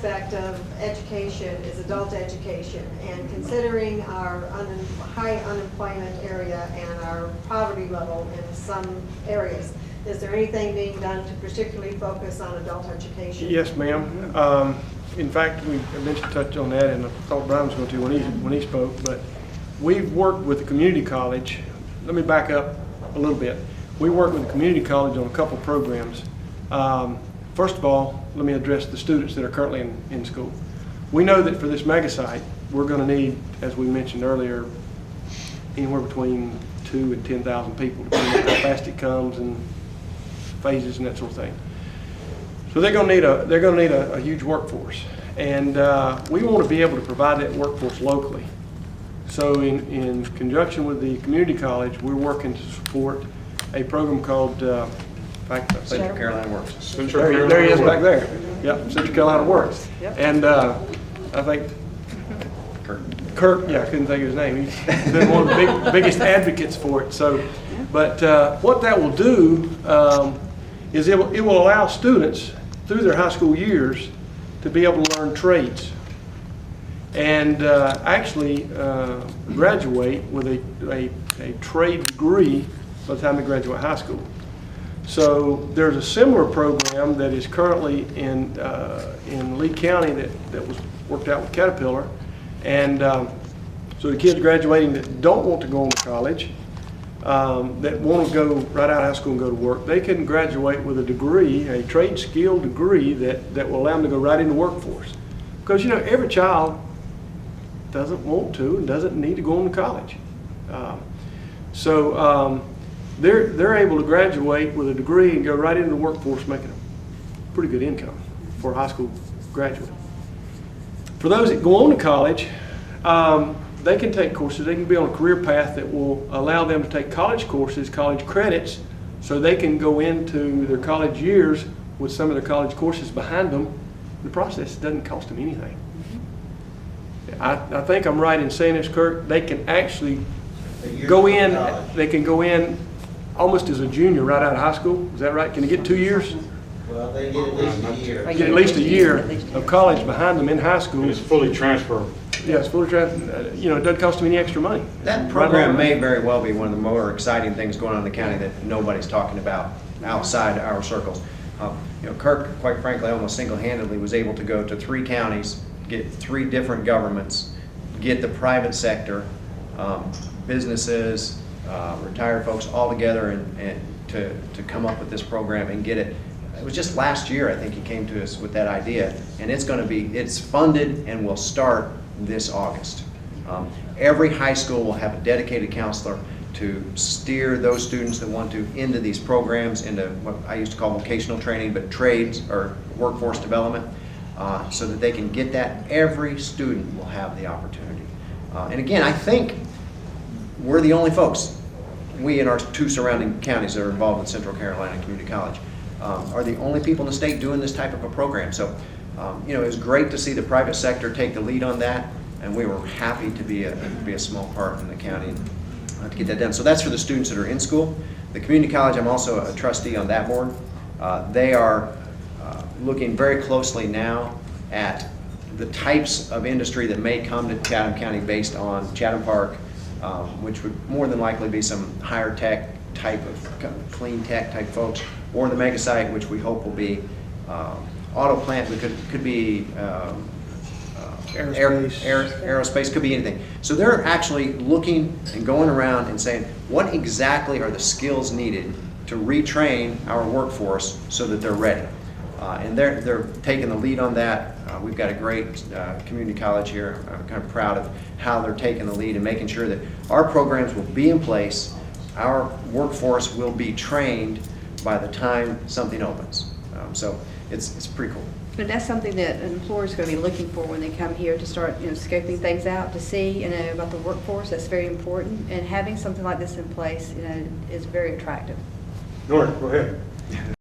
aspect of education is adult education, and considering our high unemployment area and our poverty level in some areas, is there anything being done to particularly focus on adult education? Yes, ma'am. In fact, we eventually touched on that, and I thought Brian was going to when he spoke, but we've worked with the community college. Let me back up a little bit. We work with the community college on a couple programs. First of all, let me address the students that are currently in school. We know that for this mega site, we're going to need, as we mentioned earlier, anywhere between 2,000 and 10,000 people, depending on how fast it comes and phases and that sort of thing. So they're going to need a huge workforce, and we want to be able to provide that workforce locally. So in conjunction with the community college, we're working to support a program called Central Carolina Works. There he is back there. Yep, Central Carolina Works. Yep. And I think Kirk, yeah, I couldn't think of his name. He's been one of the biggest advocates for it. So, but what that will do is it will allow students through their high school years to be able to learn trades and actually graduate with a trade degree by the time they graduate high school. So there's a similar program that is currently in Lee County that was worked out with Caterpillar, and so the kids graduating that don't want to go on to college, that want to go right out of high school and go to work, they can graduate with a degree, a trade skill degree that will allow them to go right into the workforce. Because every child doesn't want to and doesn't need to go on to college. They're able to graduate with a degree and go right into the workforce, making a pretty good income for a high school graduate. For those that go on to college, they can take courses. They can be on a career path that will allow them to take college courses, college credits, so they can go into their college years with some of their college courses behind them. The process doesn't cost them anything. I think I'm right in saying this, Kirk. They can actually go in. They can go in almost as a junior right out of high school. Is that right? Can they get 2 years? Well, they get at least a year. Get at least a year of college behind them in high school. It's fully transferable. Yeah, it's fully transferable. It doesn't cost them any extra money. That program may very well be one of the more exciting things going on in the county that nobody's talking about outside our circles. Kirk, quite frankly, almost single-handedly was able to go to 3 counties, get 3 different governments, get the private sector, businesses, retired folks all together and to come up with this program and get it. It was just last year, I think, he came to us with that idea, and it's funded and will start this August. Every high school will have a dedicated counselor to steer those students that want to into these programs, into what I used to call vocational training, but trades or workforce development, so that they can get that. Every student will have the opportunity. And again, I think we're the only folks, we and our 2 surrounding counties that are involved in Central Carolina Community College, are the only people in the state doing this type of a program. So, it was great to see the private sector take the lead on that, and we were happy to be a small part in the county to get that done. So that's for the students that are in school. The community college, I'm also a trustee on that board. They are looking very closely now at the types of industry that may come to Chatham County based on Chatham Park, which would more than likely be some higher tech type of clean tech type folks, or the mega site, which we hope will be auto plant, but could be aerospace, could be anything. So they're actually looking and going around and saying, what exactly are the skills needed to retrain our workforce so that they're ready? And they're taking the lead on that. We've got a great community college here. I'm kind of proud of how they're taking the lead and making sure that our programs will be in place, our workforce will be trained by the time something opens. So it's pretty cool. But that's something that an employer is going to be looking for when they come here to start, scoping things out, to see, about the workforce. That's very important, and having something like this in place, is very attractive. Nora, go ahead.